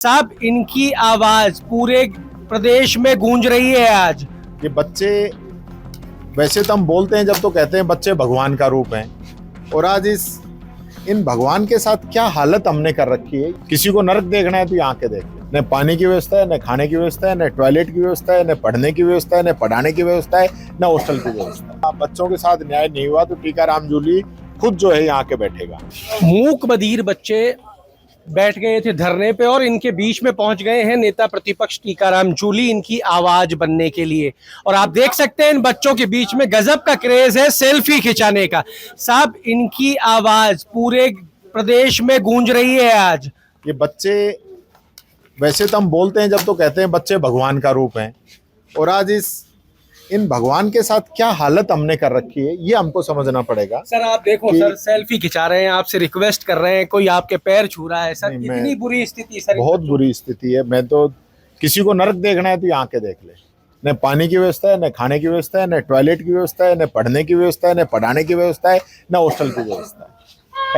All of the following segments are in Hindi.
साहब इनकी आवाज पूरे प्रदेश में गूंज रही है आज। ये बच्चे, वैसे तो हम बोलते हैं जब तो कहते हैं बच्चे भगवान का रूप हैं, और आज इन भगवान के साथ क्या हालत हमने कर रखी है। किसी को नरक देखना है तो यहाँ के देख ले। न पानी की व्यवस्था है, न खाने की व्यवस्था है, न टॉयलेट की व्यवस्था है, न पढ़ने की व्यवस्था है, न पढ़ाने की व्यवस्था है, न हॉस्टल की व्यवस्था है। बच्चों के साथ न्याय नहीं हुआ तो टीकाराम जूली खुद जो है यहाँ के बैठेगा। मूक बधिर बच्चे बैठ गए थे धरने पे और इनके बीच में पहुंच गए हैं नेता प्रतिपक्ष टीकाराम जूली इनकी आवाज बनने के लिए। और आप देख सकते हैं इन बच्चों के बीच में गजब का क्रेज है सेल्फी खिंचाने का। साहब इनकी आवाज पूरे प्रदेश में गूंज रही है आज। ये बच्चे, वैसे तो हम बोलते हैं जब तो कहते हैं बच्चे भगवान का रूप हैं, और आज इन भगवान के साथ क्या हालत हमने कर रखी है ये हमको समझना पड़ेगा। सर आप देखो सर सेल्फी खिंचा रहे हैं, आपसे रिक्वेस्ट कर रहे हैं, कोई आपके पैर छू रहा है सर। इतनी बुरी स्थिति सर, बहुत बुरी स्थिति है। मैं तो किसी को नरक देखना है तो यहाँ के देख ले। न पानी की व्यवस्था है, न खाने की व्यवस्था है, न टॉयलेट की व्यवस्था है, न पढ़ने की व्यवस्था है, न पढ़ाने की व्यवस्था है, न हॉस्टल की व्यवस्था है।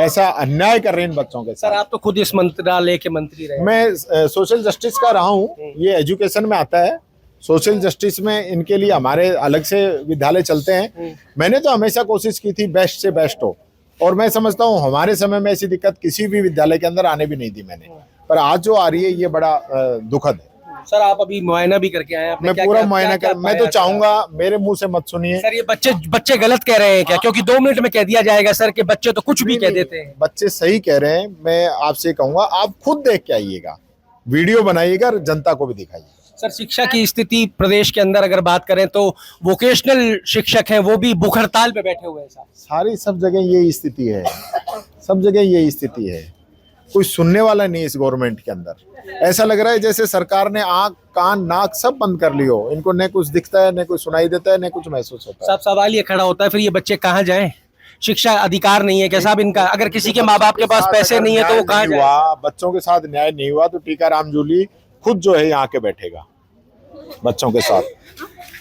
ऐसा अन्याय कर रहे हैं इन बच्चों के साथ। सर आप तो खुद इस मंत्रालय के मंत्री रहे। मैं सोशल जस्टिस का रहा हूँ, ये एजुकेशन में आता है। सोशल जस्टिस में इनके लिए हमारे अलग से विद्यालय चलते हैं। मैंने तो हमेशा कोशिश की थी बेस्ट से बेस्ट हो, और मैं समझता हूँ हमारे समय में ऐसी दिक्कत किसी भी विद्यालय के अंदर आने भी नहीं दी मैंने, पर आज जो आ रही है ये बड़ा दुखद है। सर आप अभी मुआयना भी करके आए हैं? मैं पूरा मुआयना कर, मैं तो चाहूंगा, मेरे मुंह से मत सुनिए सर। ये बच्चे गलत कह रहे हैं क्या? क्योंकि 2 मिनट में कह दिया जाएगा सर कि बच्चे तो कुछ भी कह देते हैं। बच्चे सही कह रहे हैं। मैं आपसे कहूंगा आप खुद देख के आइएगा, वीडियो बनाइएगा, जनता को भी दिखाइएगा। सर शिक्षा की स्थिति प्रदेश के अंदर अगर बात करें तो वोकेशनल शिक्षक हैं वो भी भूख हड़ताल पे बैठे हुए हैं साहब। सारी सब जगह यही स्थिति है, सब जगह यही स्थिति है। कोई सुनने वाला नहीं इस गवर्नमेंट के अंदर। ऐसा लग रहा है जैसे सरकार ने आंख कान नाक सब बंद कर ली हो। इनको न कुछ दिखता है, न कुछ सुनाई देता है, न कुछ महसूस होता है। साहब सवाल ये खड़ा होता है फिर ये बच्चे कहाँ जाएं? शिक्षा अधिकार नहीं है क्या साहब इनका? अगर किसी के माँ बाप के पास पैसे नहीं है तो वो कहाँ जाए? बच्चों के साथ न्याय नहीं हुआ तो टीकाराम जूली खुद जो है यहाँ के बैठेगा बच्चों के साथ।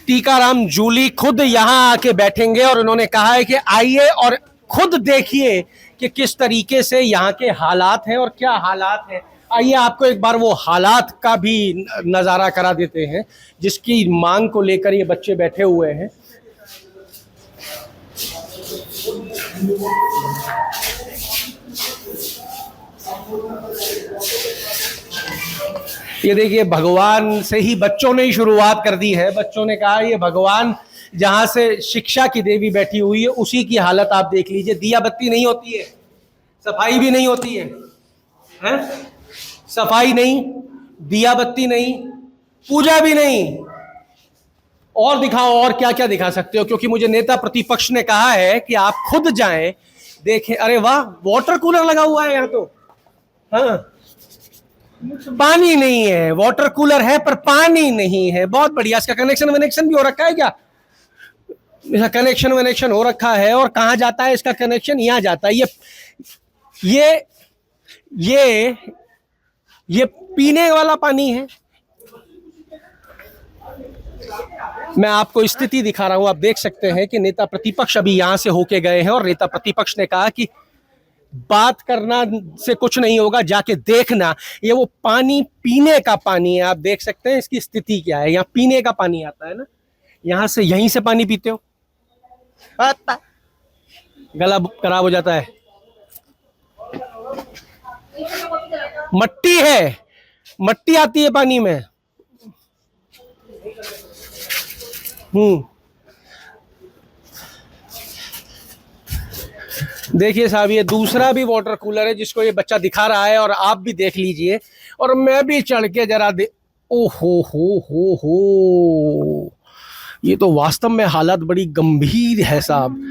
टीकाराम जूली खुद यहाँ आके बैठेंगे और उन्होंने कहा है कि आइए और खुद देखिए कि किस तरीके से यहाँ के हालात हैं और क्या हालात हैं। आइए आपको एक बार वो हालात का भी नज़ारा करा देते हैं जिसकी मांग को लेकर ये बच्चे बैठे हुए हैं। ये देखिए भगवान से ही बच्चों ने ही शुरुआत कर दी है। बच्चों ने कहा ये भगवान जहां से शिक्षा की देवी बैठी हुई है उसी की हालत आप देख लीजिए। दिया बत्ती नहीं होती है, सफाई भी नहीं होती है, हैं? सफाई नहीं, दिया बत्ती नहीं, पूजा भी नहीं। और दिखाओ और क्या क्या दिखा सकते हो, क्योंकि मुझे नेता प्रतिपक्ष ने कहा है कि आप खुद जाएं देखें। अरे वाह, वाटर कूलर लगा हुआ है यहाँ तो। हाँ पानी नहीं है, वाटर कूलर है पर पानी नहीं है। बहुत बढ़िया। इसका कनेक्शन भी हो रखा है क्या? इसका कनेक्शन हो रखा है। और कहाँ जाता है इसका कनेक्शन? यहाँ जाता है। ये पीने वाला पानी है। मैं आपको स्थिति दिखा रहा हूं, आप देख सकते हैं कि नेता प्रतिपक्ष अभी यहां से होके गए हैं और नेता प्रतिपक्ष ने कहा कि बात करना से कुछ नहीं होगा, जाके देखना। ये वो पानी पीने का पानी है, आप देख सकते हैं इसकी स्थिति क्या है। यहाँ पीने का पानी आता है ना, यहाँ से यहीं से पानी पीते हो, गला खराब हो जाता है। मट्टी है, मट्टी आती है पानी में। देखिए साहब ये दूसरा भी वाटर कूलर है जिसको ये बच्चा दिखा रहा है और आप भी देख लीजिए और मैं भी चढ़ के जरा ओहो हो, ये तो वास्तव में हालत बड़ी गंभीर है साहब।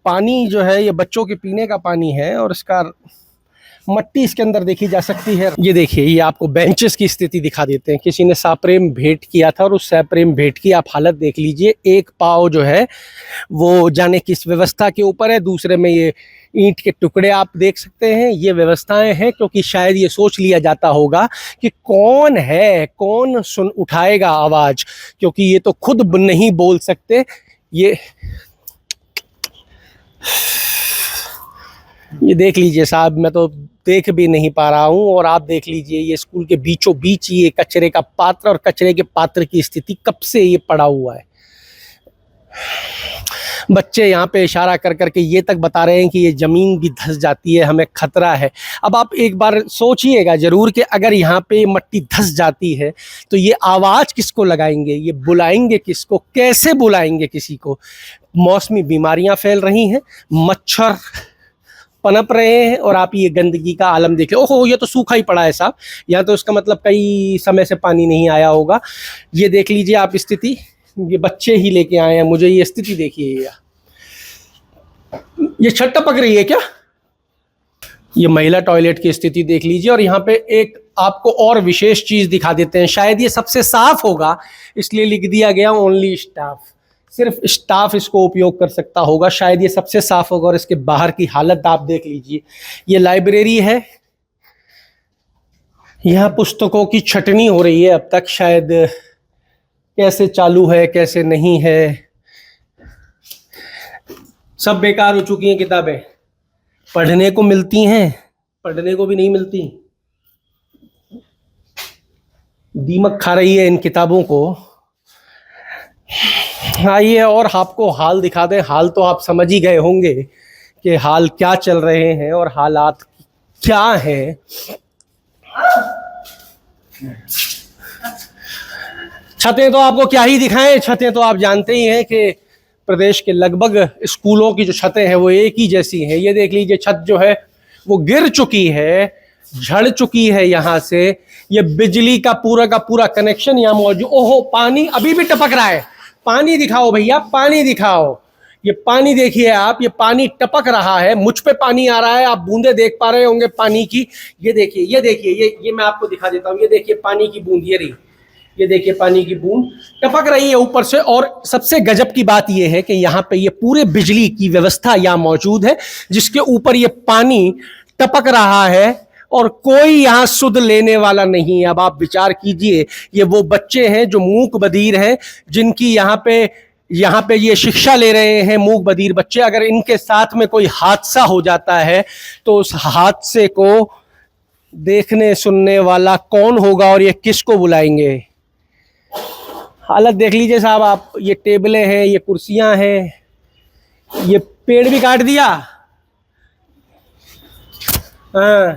पानी जो है ये बच्चों के पीने का पानी है और इसका मट्टी इसके अंदर देखी जा सकती है। ये देखिए, ये आपको बेंचेस की स्थिति दिखा देते हैं। किसी ने सप्रेम भेंट किया था और उस सप्रेम भेंट की आप हालत देख लीजिए। एक पाव जो है वो जाने किस व्यवस्था के ऊपर है, दूसरे में ये ईंट के टुकड़े आप देख सकते हैं। ये व्यवस्थाएं हैं क्योंकि शायद ये सोच लिया जाता होगा कि कौन है, कौन सुन उठाएगा आवाज़, क्योंकि ये तो खुद नहीं बोल सकते। ये देख लीजिए साहब, मैं तो देख भी नहीं पा रहा हूँ। और आप देख लीजिए ये स्कूल के बीचों बीच ये कचरे का पात्र और कचरे के पात्र की स्थिति कब से ये पड़ा हुआ है। बच्चे यहाँ पे इशारा कर करके ये तक बता रहे हैं कि ये ज़मीन भी धंस जाती है, हमें खतरा है। अब आप एक बार सोचिएगा ज़रूर कि अगर यहाँ पे मट्टी धंस जाती है तो ये आवाज़ किसको लगाएंगे, ये बुलाएंगे किसको, कैसे बुलाएंगे किसी को। मौसमी बीमारियाँ फैल रही हैं, मच्छर पनप रहे हैं और आप ये गंदगी का आलम देख लो। ओहो, ये तो सूखा ही पड़ा है साहब, यहाँ तो इसका मतलब कई समय से पानी नहीं आया होगा। ये देख लीजिए आप स्थिति, ये बच्चे ही लेके आए हैं मुझे, ये स्थिति देखिए। ये छत टपक रही है क्या? ये महिला टॉयलेट की स्थिति देख लीजिए। और यहाँ पे एक आपको और विशेष चीज दिखा देते हैं, शायद ये सबसे साफ होगा इसलिए लिख दिया गया ओनली स्टाफ, सिर्फ स्टाफ इसको उपयोग कर सकता होगा, शायद ये सबसे साफ होगा। और इसके बाहर की हालत आप देख लीजिए। ये लाइब्रेरी है, यहाँ पुस्तकों की छटनी हो रही है अब तक, शायद कैसे चालू है कैसे नहीं है। सब बेकार हो चुकी हैं किताबें, पढ़ने को मिलती हैं, पढ़ने को भी नहीं मिलती। दीमक खा रही है इन किताबों को। आइए और आपको हाल दिखा दें। हाल तो आप समझ ही गए होंगे कि हाल क्या चल रहे हैं और हालात क्या हैं। छतें तो आपको क्या ही दिखाएं, छतें तो आप जानते ही हैं कि प्रदेश के लगभग स्कूलों की जो छतें हैं वो एक ही जैसी हैं। ये देख लीजिए छत जो है वो गिर चुकी है, झड़ चुकी है यहाँ से। ये बिजली का पूरा कनेक्शन यहाँ मौजूद। ओहो, पानी अभी भी टपक रहा है। पानी दिखाओ भैया, पानी दिखाओ। ये पानी देखिए आप, ये पानी टपक रहा है, मुझ पे पानी आ रहा है, आप बूंदे देख पा रहे होंगे पानी की। ये देखिए, ये देखिए, ये मैं आपको दिखा देता हूँ। ये देखिए पानी की बूंद, ये रही, ये देखिए पानी की बूंद टपक रही है ऊपर से। और सबसे गजब की बात ये है कि यहाँ पे ये पूरे बिजली की व्यवस्था यहाँ मौजूद है, जिसके ऊपर ये पानी टपक रहा है और कोई यहाँ सुध लेने वाला नहीं है। अब आप विचार कीजिए, ये वो बच्चे हैं जो मूक बधिर हैं, जिनकी यहाँ पे ये शिक्षा ले रहे हैं, मूक बधिर बच्चे। अगर इनके साथ में कोई हादसा हो जाता है तो उस हादसे को देखने सुनने वाला कौन होगा और ये किसको बुलाएंगे। हालत देख लीजिए साहब आप। ये टेबलें हैं, ये कुर्सियां हैं, ये पेड़ भी काट दिया। हाँ,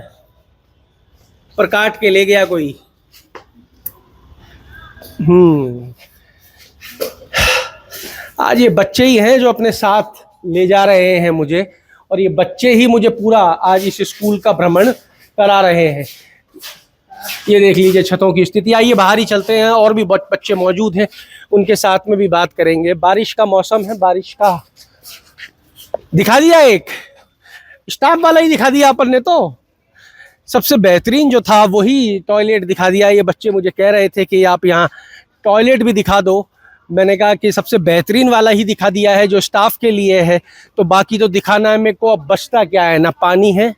पर काट के ले गया कोई। आज ये बच्चे ही हैं जो अपने साथ ले जा रहे हैं मुझे, और ये बच्चे ही मुझे पूरा आज इस स्कूल का भ्रमण करा रहे हैं। ये देख लीजिए छतों की स्थिति। आइए बाहर ही चलते हैं, और भी बच्चे मौजूद हैं, उनके साथ में भी बात करेंगे। बारिश का मौसम है, बारिश का दिखा दिया, एक स्टाफ वाला ही दिखा दिया अपन ने। तो सबसे बेहतरीन जो था वही टॉयलेट दिखा दिया। ये बच्चे मुझे कह रहे थे कि आप यहाँ टॉयलेट भी दिखा दो। मैंने कहा कि सबसे बेहतरीन वाला ही दिखा दिया है जो स्टाफ के लिए है, तो बाकी तो दिखाना है मेरे को। अब बचता क्या है, ना पानी है,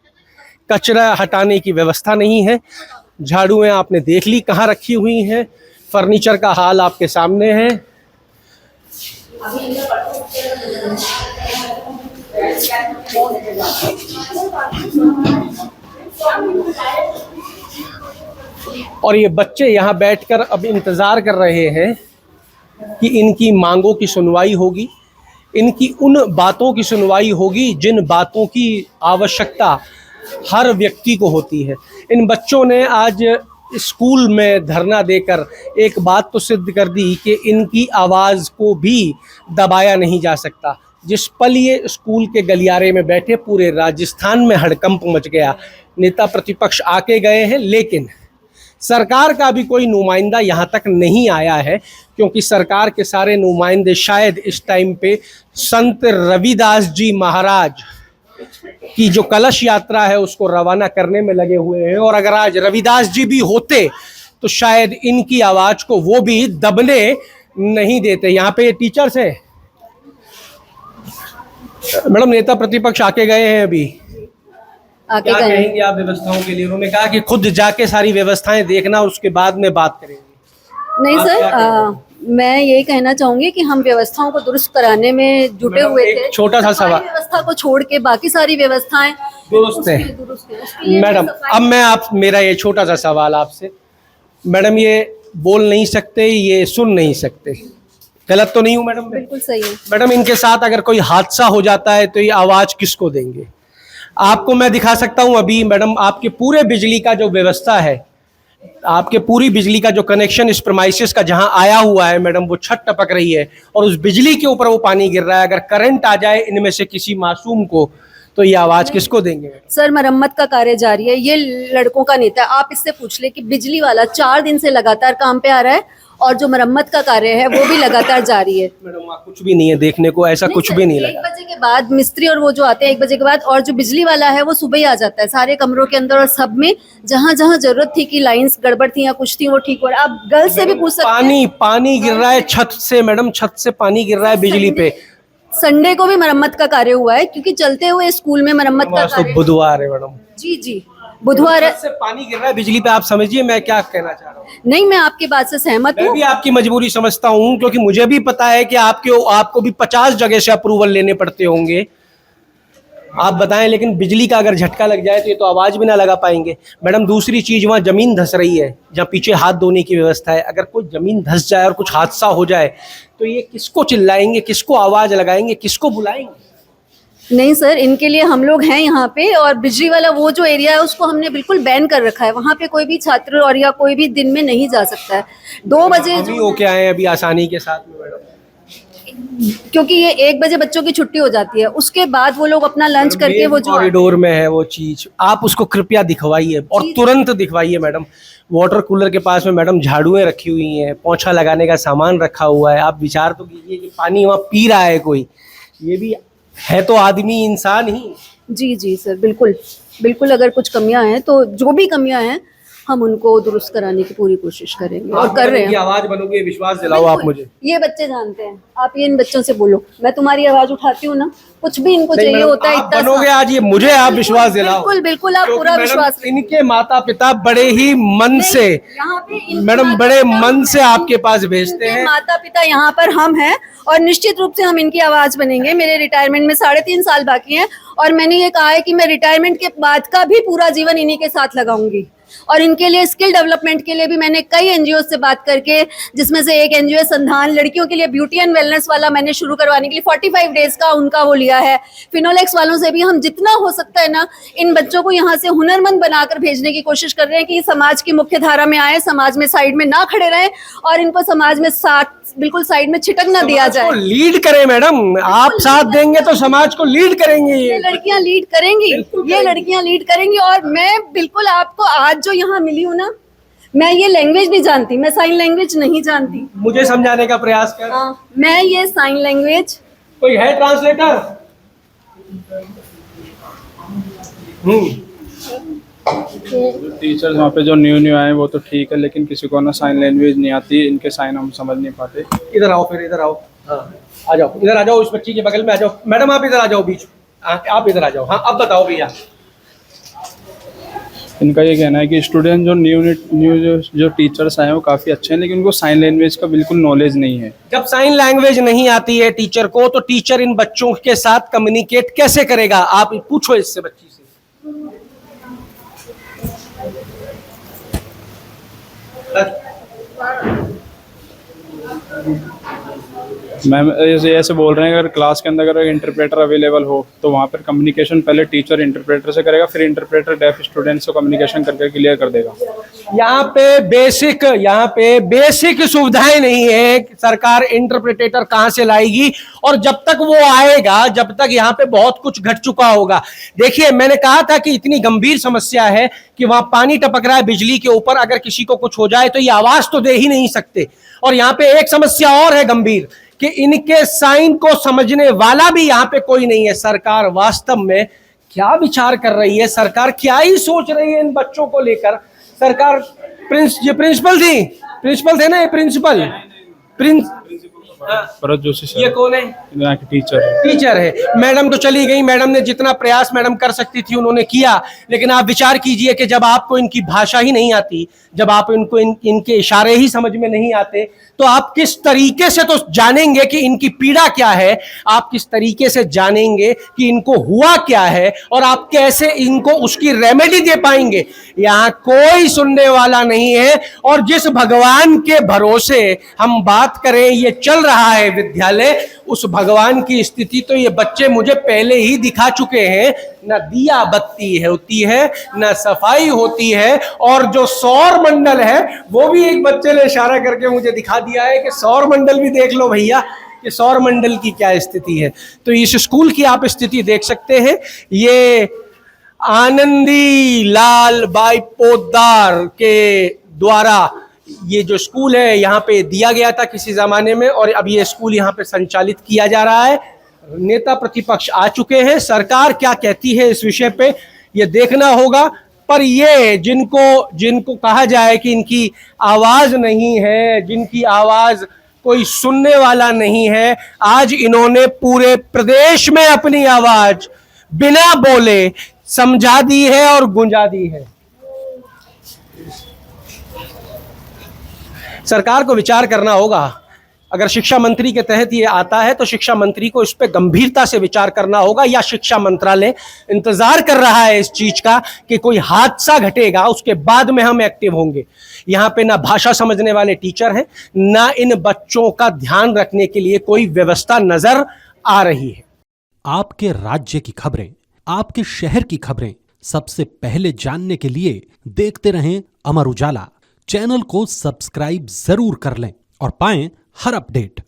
कचरा हटाने की व्यवस्था नहीं है, झाड़ुएं आपने देख ली कहाँ रखी हुई हैं, फर्नीचर का हाल आपके सामने है। और ये बच्चे यहाँ बैठकर अब इंतज़ार कर रहे हैं कि इनकी मांगों की सुनवाई होगी, इनकी उन बातों की सुनवाई होगी जिन बातों की आवश्यकता हर व्यक्ति को होती है। इन बच्चों ने आज स्कूल में धरना देकर एक बात तो सिद्ध कर दी कि इनकी आवाज़ को भी दबाया नहीं जा सकता। जिस पल ये स्कूल के गलियारे में बैठे पूरे राजस्थान में हड़कंप मच गया। नेता प्रतिपक्ष आके गए हैं, लेकिन सरकार का भी कोई नुमाइंदा यहाँ तक नहीं आया है, क्योंकि सरकार के सारे नुमाइंदे शायद इस टाइम पे संत रविदास जी महाराज की जो कलश यात्रा है उसको रवाना करने में लगे हुए हैं। और अगर आज रविदास जी भी होते तो शायद इनकी आवाज़ को वो भी दबने नहीं देते। यहाँ पे ये टीचर्स हैं। मैडम, नेता प्रतिपक्ष आके गए हैं अभी, क्या कहेंगे आप व्यवस्थाओं के लिए? उन्होंने कहा कि खुद जाके सारी व्यवस्थाएं देखना, उसके बाद में बात करेंगे। नहीं सर, मैं यही कहना चाहूंगी कि हम व्यवस्थाओं को दुरुस्त कराने में जुटे मैडम, हुए एक थे। छोटा सा सफाई सवाल। व्यवस्था को छोड़ के बाकी सारी व्यवस्थाएं दुरुस्त है। दुरुस्त है। उसके लिए मैडम सफाई- अब मैं आप मेरा ये छोटा सा सवाल आपसे, मैडम ये बोल नहीं सकते, ये सुन नहीं सकते, गलत तो नहीं हूँ मैडम? बिल्कुल सही है। मैडम इनके साथ अगर कोई हादसा हो जाता है तो ये आवाज किसको देंगे? आपको मैं दिखा सकता हूं अभी मैडम, आपके पूरे बिजली का जो व्यवस्था है, आपके पूरी बिजली का जो कनेक्शन इस प्रेमाइसिस का जहां आया हुआ है मैडम, वो छत टपक रही है और उस बिजली के ऊपर वो पानी गिर रहा है। अगर करंट आ जाए इनमें से किसी मासूम को तो ये आवाज किसको देंगे मैडम? सर मरम्मत का कार्य जारी है, ये लड़कों का नेता है। आप इससे पूछ ले कि बिजली वाला 4 दिन से लगातार काम पे आ रहा है और जो मरम्मत का कार्य है वो भी लगातार जारी है। मैडम वहाँ कुछ भी नहीं है देखने को, ऐसा कुछ सर, भी नहीं 1 लगा। बजे के बाद मिस्त्री और वो जो आते हैं 1 बजे के बाद, और जो बिजली वाला है वो सुबह ही आ जाता है सारे कमरों के अंदर, और सब में जहां जहां जरूरत थी कि लाइंस गड़बड़ थी या कुछ थी वो ठीक हो रहा है। आप गर्ल्स से भी पूछ सकते हैं। पानी गिर रहा है छत से मैडम, छत से पानी गिर रहा है बिजली पे। संडे को भी मरम्मत का कार्य हुआ है क्योंकि चलते हुए स्कूल में मरम्मत का आज तो कार्य। बुधवार है मैडम, जी जी बुधवार है। छत से पानी गिर रहा है बिजली पे। आप समझिए मैं क्या कहना चाह रहा हूँ। नहीं, मैं आपकी बात से सहमत मैं हूँ। भी आपकी मजबूरी समझता हूँ क्योंकि मुझे भी पता है कि आपको भी 50 जगह से अप्रूवल लेने पड़ते होंगे। आप बताएं, लेकिन बिजली का अगर झटका लग जाए तो ये तो आवाज भी ना लगा पाएंगे मैडम। दूसरी चीज, वहाँ जमीन धंस रही है जहाँ पीछे हाथ धोने की व्यवस्था है। अगर कोई जमीन धंस जाए और कुछ हादसा हो जाए तो ये किसको चिल्लाएंगे, किसको आवाज लगाएंगे, किसको बुलाएंगे? नहीं सर, इनके लिए हम लोग हैं यहाँ पे, और बिजली वाला वो जो एरिया है उसको हमने बिल्कुल बैन कर रखा है। वहाँ पे कोई भी छात्र और या कोई भी दिन में नहीं जा सकता है। 2 बजे हम ही होके आए हैं अभी आसानी के साथ में मैडम। क्योंकि ये 1 बजे बच्चों की छुट्टी हो जाती है, उसके बाद वो लोग अपना लंच करके वो जो कॉरिडोर में है वो चीज, आप उसको कृपया दिखवाइए और तुरंत दिखवाइए मैडम। वाटर कूलर के पास में मैडम झाड़ुएं रखी हुई हैं, पोंछा लगाने का सामान रखा हुआ है। आप विचार तो कीजिए कि पानी वहाँ पी रहा है कोई, ये भी है तो आदमी, इंसान ही। जी जी सर, बिल्कुल बिल्कुल। अगर कुछ कमियां हैं तो जो भी कमियां हैं हम उनको दुरुस्त कराने की पूरी कोशिश करेंगे और कर रहे हैं। आवाज बनोगे, विश्वास दिलाओ आप मुझे। ये बच्चे जानते हैं, आप ये इन बच्चों से बोलो, मैं तुम्हारी आवाज उठाती हूँ ना, कुछ भी इनको नहीं चाहिए मैडम, होता है आप इतना बनोगे आज, ये मुझे आप विश्वास दिलाओ। बिल्कुल बिल्कुल, आप क्योंकि पूरा मैडम, विश्वास इनके माता पिता बड़े ही मन से यहाँ पे इनके मैडम माता बड़े पिता मन हम से हैं, आपके पास भेजते इनके हैं। माता पिता यहाँ पर हम हैं और निश्चित रूप से हम इनकी आवाज बनेंगे। मेरे रिटायरमेंट में 3.5 साल बाकी हैं और मैंने ये कहा है कि मैं रिटायरमेंट के बाद का भी पूरा जीवन इन्हीं के साथ लगाऊंगी। और इनके लिए स्किल डेवलपमेंट के लिए भी मैंने कई एनजीओ से बात करके, जिसमें से एक एनजीओ संधान लड़कियों के लिए ब्यूटी एंड वेलनेस वाला मैंने शुरू करवाने के लिए 45 डेज का उनका वो लिया है। फिनोलेक्स वालों से भी हम जितना हो सकता है ना, इन बच्चों को यहाँ से हुनरमंद बनाकर भेजने की कोशिश कर रहे हैं कि समाज की मुख्य धारा में आए, समाज में साइड में ना खड़े रहें और इनको समाज में बिल्कुल साइड में छिटक ना दिया जाए। लीड करें मैडम, आप साथ देंगे तो समाज को लीड करेंगे। ये लड़कियां लीड करेंगी, ये लड़कियां लीड करेंगी। और मैं बिल्कुल आपको आज जो यहाँ मिली हूँ ना, मैं ये लैंग्वेज नहीं जानती, मैं साइन लैंग्वेज नहीं जानती। मुझे समझाने का प्रयास कर। मैं ये साइन लैंग्वेज, कोई है ट्रांसलेटर? टीचर्स वहाँ पे जो न्यू आए वो तो ठीक है, लेकिन किसी को ना साइन लैंग्वेज नहीं आती, इनके साइन हम समझ नहीं पाते। इधर आओ, फिर इधर आओ। हाँ आ जाओ, इधर आ जाओ, इस बच्ची के बगल में आ जाओ। मैडम आप इधर आ जाओ बीच, आप इधर आ जाओ। हाँ अब बताओ भैया। इनका ये कहना है कि स्टूडेंट जो न्यू जो टीचर्स आए हैं वो काफ़ी अच्छे हैं, लेकिन उनको साइन लैंग्वेज का बिल्कुल नॉलेज नहीं है। जब साइन लैंग्वेज नहीं आती है टीचर को, तो टीचर इन बच्चों के साथ कम्युनिकेट कैसे करेगा? आप पूछो इससे, बच्ची से। मैम ऐसे बोल रहे हैं अगर क्लास के अंदर अगर इंटरप्रेटर अवेलेबल हो तो वहाँ पर कम्युनिकेशन पहले टीचर इंटरप्रेटर से करेगा, फिर इंटरप्रेटर डेफ स्टूडेंट से कम्युनिकेशन करके क्लियर कर देगा। यहाँ पे बेसिक सुविधाएं नहीं है। सरकार इंटरप्रेटेटर कहाँ से लाएगी? और जब तक वो आएगा, जब तक यहाँ पे बहुत कुछ घट चुका होगा। देखिए मैंने कहा था कि इतनी गंभीर समस्या है कि वहां पानी टपक रहा है बिजली के ऊपर, अगर किसी को कुछ हो जाए तो ये आवाज तो दे ही नहीं सकते। और यहाँ पे एक समस्या और है गंभीर कि इनके साइन को समझने वाला भी यहाँ पे कोई नहीं है। सरकार वास्तव में क्या विचार कर रही है? सरकार क्या ही सोच रही है इन बच्चों को लेकर? सरकार प्रिंसिपल थे ना, ये प्रिंसिपल भरत जोशी सर, ये कौन है? यहाँ के टीचर है। टीचर है। मैडम तो चली गई, मैडम ने जितना प्रयास मैडम कर सकती थी उन्होंने किया, लेकिन आप विचार कीजिए कि जब आपको इनकी भाषा ही नहीं आती, जब आप इनको इनके इशारे ही समझ में नहीं आते, तो आप किस तरीके से तो जानेंगे कि इनकी पीड़ा क्या है, आप किस तरीके से जानेंगे कि इनको हुआ क्या है, और आप कैसे इनको उसकी रेमेडी दे पाएंगे। यहाँ कोई सुनने वाला नहीं है। और जिस भगवान के भरोसे हम बात करें, ये चल रहा है विद्यालय, उस भगवान की स्थिति तो ये बच्चे मुझे पहले ही दिखा चुके हैं। न दिया बत्ती होती है, न सफाई होती है, और जो सौर मंडल है वो भी एक बच्चे ने इशारा करके मुझे दिखा दिया है कि सौर मंडल भी देख लो भैया, कि सौर मंडल की क्या स्थिति है। तो इस स्कूल की आप स्थिति देख सकते हैं। ये आनंदी लाल बाई पोद्दार के द्वारा ये जो स्कूल है यहाँ पे दिया गया था किसी जमाने में, और अब ये स्कूल यहाँ पे संचालित किया जा रहा है। नेता प्रतिपक्ष आ चुके हैं, सरकार क्या कहती है इस विषय पे ये देखना होगा। पर ये जिनको कहा जाए कि इनकी आवाज नहीं है, जिनकी आवाज कोई सुनने वाला नहीं है, आज इन्होंने पूरे प्रदेश में अपनी आवाज बिना बोले समझा दी है और गुंजा दी है। सरकार को विचार करना होगा। अगर शिक्षा मंत्री के तहत ये आता है तो शिक्षा मंत्री को इस पे गंभीरता से विचार करना होगा, या शिक्षा मंत्रालय इंतजार कर रहा है इस चीज का कि कोई हादसा घटेगा उसके बाद में हम एक्टिव होंगे। यहाँ पे ना भाषा समझने वाले टीचर हैं, ना इन बच्चों का ध्यान रखने के लिए कोई व्यवस्था नजर आ रही है। आपके राज्य की खबरें, आपके शहर की खबरें सबसे पहले जानने के लिए देखते रहें अमर उजाला। चैनल को सब्सक्राइब जरूर कर लें और पाएं हर अपडेट।